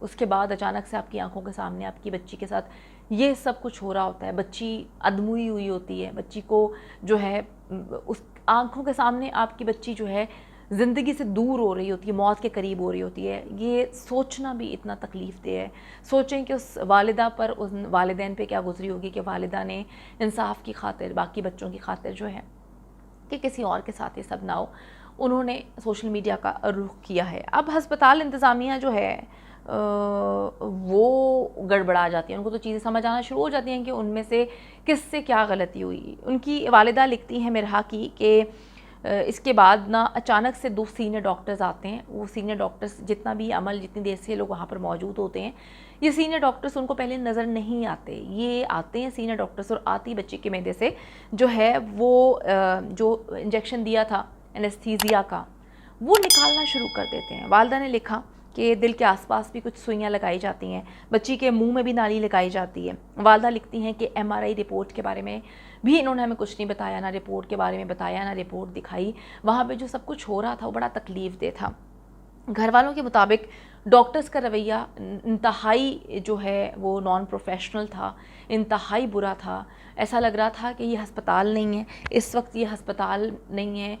اس کے بعد اچانک سے آپ کی آنکھوں کے سامنے آپ کی بچی کے ساتھ یہ سب کچھ ہو رہا ہوتا ہے. بچی ادموئی ہوئی ہوتی ہے, بچی کو جو ہے اس آنکھوں کے سامنے آپ کی بچی جو ہے زندگی سے دور ہو رہی ہوتی ہے, موت کے قریب ہو رہی ہوتی ہے. یہ سوچنا بھی اتنا تکلیف دہ ہے. سوچیں کہ اس والدہ پر, ان والدین پہ کیا گزری ہوگی کہ والدہ نے انصاف کی خاطر, باقی بچوں کی خاطر جو ہے کہ کسی اور کے ساتھ یہ سب نہ ہو, انہوں نے سوشل میڈیا کا رخ کیا ہے. اب ہسپتال انتظامیہ جو ہے وہ گڑبڑا جاتی ہیں, ان کو تو چیزیں سمجھ آنا شروع ہو جاتی ہیں کہ ان میں سے کس سے کیا غلطی ہوئی. ان کی والدہ لکھتی ہیں مرحا کی کہ اس کے بعد نا اچانک سے 2 سینئر ڈاکٹرز آتے ہیں. وہ سینئر ڈاکٹرز جتنا بھی عمل, جتنی دیر سے لوگ وہاں پر موجود ہوتے ہیں, یہ سینئر ڈاکٹرز ان کو پہلے نظر نہیں آتے. یہ آتے ہیں سینئر ڈاکٹرز اور آتی بچے کے معدے سے جو ہے وہ جو انجیکشن دیا تھا اینستھیزیا کا وہ نکالنا شروع کر دیتے ہیں. والدہ نے لکھا کہ دل کے آس پاس بھی کچھ سوئیاں لگائی جاتی ہیں, بچی کے منہ میں بھی نالی لگائی جاتی ہے. والدہ لکھتی ہیں کہ MRI رپورٹ کے بارے میں بھی انہوں نے ہمیں کچھ نہیں بتایا, نہ رپورٹ کے بارے میں بتایا, نہ رپورٹ دکھائی. وہاں پہ جو سب کچھ ہو رہا تھا وہ بڑا تکلیف دہ تھا. گھر والوں کے مطابق ڈاکٹرز کا رویہ انتہائی جو ہے وہ نان پروفیشنل تھا, انتہائی برا تھا. ایسا لگ رہا تھا کہ یہ ہسپتال نہیں ہے, اس وقت یہ ہسپتال نہیں ہے.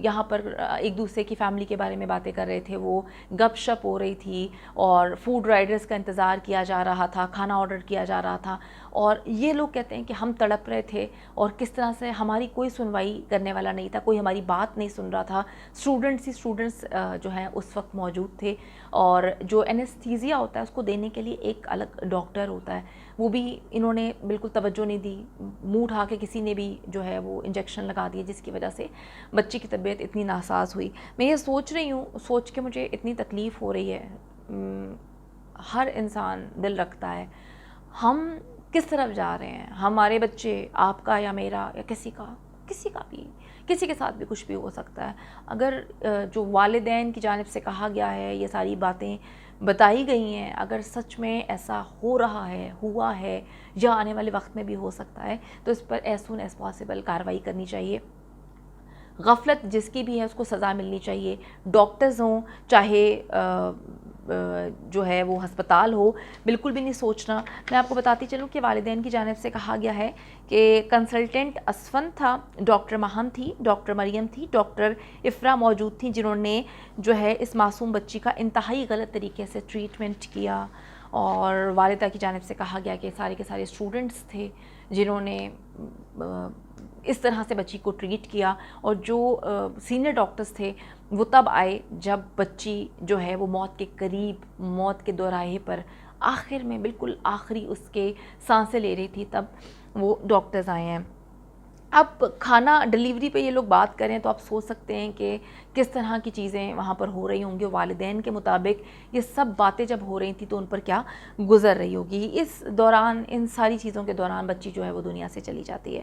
یہاں پر ایک دوسرے کی فیملی کے بارے میں باتیں کر رہے تھے, وہ گپ شپ ہو رہی تھی اور فوڈ رائڈرز کا انتظار کیا جا رہا تھا, کھانا آرڈر کیا جا رہا تھا. اور یہ لوگ کہتے ہیں کہ ہم تڑپ رہے تھے اور کس طرح سے ہماری کوئی سنوائی کرنے والا نہیں تھا, کوئی ہماری بات نہیں سن رہا تھا. اسٹوڈنٹس جو ہیں اس وقت موجود تھے, اور جو اینستھیزیا ہوتا ہے اس کو دینے کے لیے ایک الگ ڈاکٹر ہوتا ہے, وہ بھی انہوں نے بالکل توجہ نہیں دی. منہ اٹھا کے کسی نے بھی جو ہے وہ انجیکشن لگا دیے, جس کی وجہ سے بچی کی طبیعت اتنی ناساز ہوئی. میں یہ سوچ رہی ہوں, سوچ کے مجھے اتنی تکلیف ہو رہی ہے. ہر انسان دل رکھتا ہے, ہم کس طرف جا رہے ہیں. ہمارے بچے, آپ کا یا میرا یا کسی کا بھی, کسی کے ساتھ بھی کچھ بھی ہو سکتا ہے. اگر جو والدین کی جانب سے کہا گیا ہے, یہ ساری باتیں بتائی گئی ہیں, اگر سچ میں ایسا ہو رہا ہے, ہوا ہے یا آنے والے وقت میں بھی ہو سکتا ہے, تو اس پر ایز سون ایز پاسبل کارروائی کرنی چاہیے. غفلت جس کی بھی ہے اس کو سزا ملنی چاہیے. ڈاکٹرز ہوں چاہے جو ہے وہ ہسپتال ہو, بالکل بھی نہیں سوچنا. میں آپ کو بتاتی چلوں کہ والدین کی جانب سے کہا گیا ہے کہ کنسلٹنٹ اسفن تھا, ڈاکٹر مہم تھی, ڈاکٹر مریم تھی, ڈاکٹر افرا موجود تھیں, جنہوں نے جو ہے اس معصوم بچی کا انتہائی غلط طریقے سے ٹریٹمنٹ کیا. اور والدہ کی جانب سے کہا گیا کہ سارے کے سارے اسٹوڈنٹس تھے جنہوں نے اس طرح سے بچی کو ٹریٹ کیا. اور جو سینئر ڈاکٹرز تھے وہ تب آئے جب بچی جو ہے وہ موت کے قریب, موت کے دوراہے پر, آخر میں بالکل آخری اس کے سانسیں لے رہی تھی, تب وہ ڈاکٹرز آئے ہیں. اب کھانا ڈیلیوری پہ یہ لوگ بات کریں تو آپ سوچ سکتے ہیں کہ کس طرح کی چیزیں وہاں پر ہو رہی ہوں گی. والدین کے مطابق یہ سب باتیں جب ہو رہی تھیں تو ان پر کیا گزر رہی ہوگی. اس دوران, ان ساری چیزوں کے دوران بچی جو ہے وہ دنیا سے چلی جاتی ہے.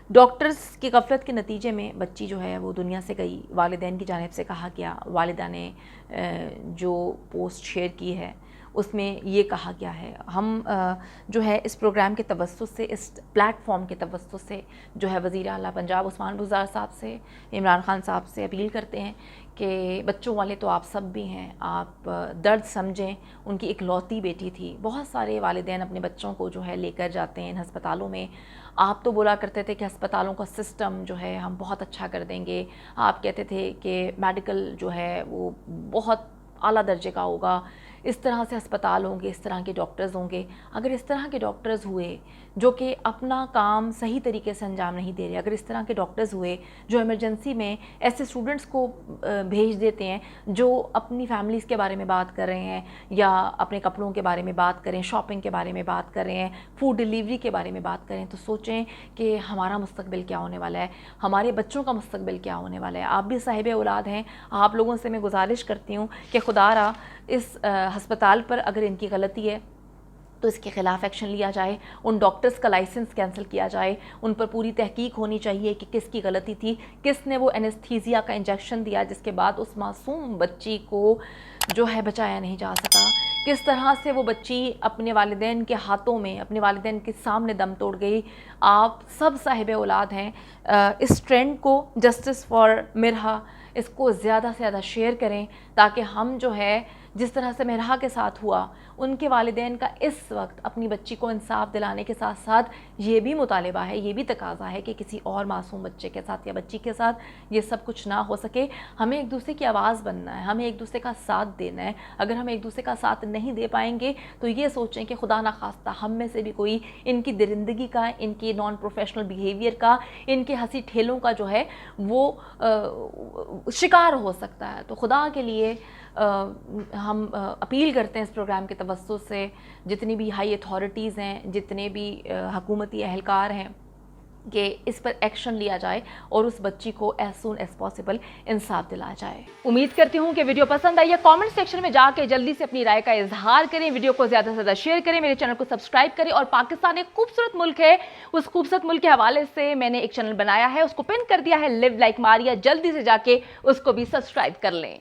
ڈاکٹرز کی غفلت کے نتیجے میں بچی جو ہے وہ دنیا سے گئی. والدین کی جانب سے کہا گیا, والدہ نے جو پوسٹ شیئر کی ہے اس میں یہ کہا گیا ہے, ہم جو ہے اس پروگرام کے توسط سے, اس پلیٹ فارم کے توسط سے جو ہے وزیر اعلیٰ پنجاب عثمان بزدار صاحب سے, عمران خان صاحب سے اپیل کرتے ہیں کہ بچوں والے تو آپ سب بھی ہیں, آپ درد سمجھیں. ان کی اکلوتی بیٹی تھی. بہت سارے والدین اپنے بچوں کو جو ہے لے کر جاتے ہیں ان ہسپتالوں میں. آپ تو بولا کرتے تھے کہ ہسپتالوں کا سسٹم جو ہے ہم بہت اچھا کر دیں گے, آپ کہتے تھے کہ میڈیکل جو ہے وہ بہت اعلیٰ درجے کا ہوگا, اس طرح سے ہسپتال ہوں گے, اس طرح کے ڈاکٹرز ہوں گے. اگر اس طرح کے ڈاکٹرز ہوئے جو کہ اپنا کام صحیح طریقے سے انجام نہیں دے رہے, اگر اس طرح کے ڈاکٹرز ہوئے جو ایمرجنسی میں ایسے اسٹوڈنٹس کو بھیج دیتے ہیں جو اپنی فیملیز کے بارے میں بات کر رہے ہیں, یا اپنے کپڑوں کے بارے میں بات کریں, شاپنگ کے بارے میں بات کر رہے ہیں, فوڈ ڈیلیوری کے بارے میں بات کریں, تو سوچیں کہ ہمارا مستقبل کیا ہونے والا ہے, ہمارے بچوں کا مستقبل کیا ہونے والا ہے. آپ بھی صاحب اولاد ہیں, آپ لوگوں سے میں گزارش کرتی ہوں کہ خدا را اس ہسپتال پر اگر ان کی غلطی ہے تو اس کے خلاف ایکشن لیا جائے, ان ڈاکٹرز کا لائسنس کینسل کیا جائے, ان پر پوری تحقیق ہونی چاہیے کہ کس کی غلطی تھی, کس نے وہ اینستھیزیا کا انجیکشن دیا جس کے بعد اس معصوم بچی کو جو ہے بچایا نہیں جا سکا, کس طرح سے وہ بچی اپنے والدین کے ہاتھوں میں, اپنے والدین کے سامنے دم توڑ گئی. آپ سب صاحب اولاد ہیں. اس ٹرینڈ کو, جسٹس فار مرحا, اس کو زیادہ سے زیادہ شیئر کریں تاکہ ہم جو ہے جس طرح سے مہرہ کے ساتھ ہوا، ان کے والدین کا اس وقت اپنی بچی کو انصاف دلانے کے ساتھ ساتھ یہ بھی مطالبہ ہے، یہ بھی تقاضا ہے کہ کسی اور معصوم بچے کے ساتھ یا بچی کے ساتھ یہ سب کچھ نہ ہو سکے۔ ہمیں ایک دوسرے کی آواز بننا ہے، ہمیں ایک دوسرے کا ساتھ دینا ہے۔ اگر ہم ایک دوسرے کا ساتھ نہیں دے پائیں گے تو یہ سوچیں کہ خدا نخواستہ ہم میں سے بھی کوئی ان کی درندگی کا، ان کی نان پروفیشنل بیہیویئر کا، ان کے ہنسی ٹھیلوں کا جو ہے وہ شکار ہو سکتا ہے۔ تو خدا کے لیے ہم اپیل کرتے ہیں اس پروگرام کے توسط سے جتنی بھی ہائی اتھارٹیز ہیں، جتنے بھی حکومتی اہلکار ہیں، کہ اس پر ایکشن لیا جائے اور اس بچی کو ایز سون ایز پاسبل انصاف دلایا جائے۔ امید کرتی ہوں کہ ویڈیو پسند آئی ہے۔ کامنٹ سیکشن میں جا کے جلدی سے اپنی رائے کا اظہار کریں، ویڈیو کو زیادہ سے زیادہ شیئر کریں، میرے چینل کو سبسکرائب کریں، اور پاکستان ایک خوبصورت ملک ہے، اس خوبصورت ملک کے حوالے سے میں نے ایک چینل بنایا ہے، اس کو پن کر دیا ہے، لیو لائک ماریا، جلدی سے جا کے اس کو بھی سبسکرائب کر لیں۔